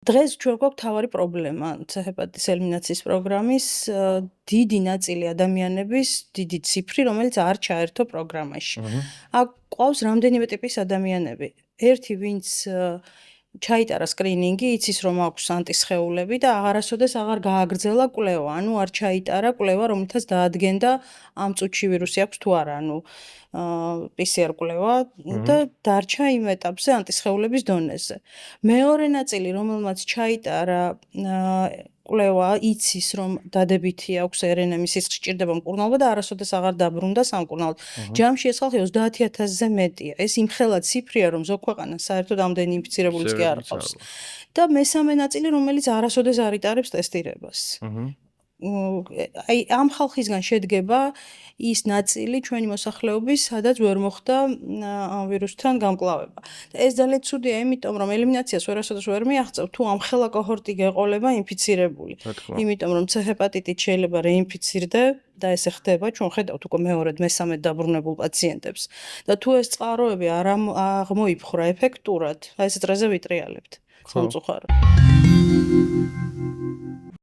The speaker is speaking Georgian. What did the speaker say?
დღეს ჩვენ გვაქვს თავარი პრობლემა ცეჰეპატიტის ელიმინაციის პროგრამის დიდი ნაწილი ადამიანების დიდი ციფრი, რომელიც არ ჩაერთო პროგრამაში. აქ ყავს რამდენიმე ტიპის ადამიანები. ერთი, ვინც ჩაიტარა სკრინინგი, იცის რომ აქვს ანტისხეულები და აღარასოდეს აღარ გააგრძელა კვლევა, ანუ არ ჩაიტარა კვლევა, რომელთაც დაადგენდა ამ წუთში ვირუსი აქვს თუ არა, ანუ PCR კვლევა და დარჩა იმ ეტაპზე ანტისხეულების დონეზე. მეორე ნაწილი, რომელმაც ჩაიტარა კვლევა, იცის რომ დადებითი აქვს RNA-ის სისხლში სჭირდება მკურნალობა და არასოდეს აღარ დაბრუნდა სამკურნალოდ. ჯამში ეს ხალხი 30,000-ზე მეტია. ეს იმხელა ციფრია, რომ ზოგ ქვეყანას საერთოდ ამდენი ინფიცირებულიც კი არ ყავს. და მესამე ნაწილი, რომელიც არასოდეს არ იტარებს ტესტირებას. აი ამ ხალხისგან შედგება ის ნაწილი ჩვენი მოსახლეობის, სადაც ვერ მოხდა ამ ვირუსთან გამკლავება. და ეს ძალიან ცუდია, იმიტომ რომ ელიმინაციას ვერასოდეს ვერ მიაღწევ, თუ ამ ხელა კოჰორტი გეყოლება ინფიცირებული. იმიტომ რომ ცეჰეპატიტით შეიძლება რეინფიცირდე და ესე ხდება, ჩვენ ხედავთ უკვე მეორედ, მესამედ დაბრუნებულ პაციენტებს. და თუ ეს წყაროები არ აღმოიფხვრა ეფექტურად, აი ეს დროზე ვიტრიალებთ. სამწუხაროდ.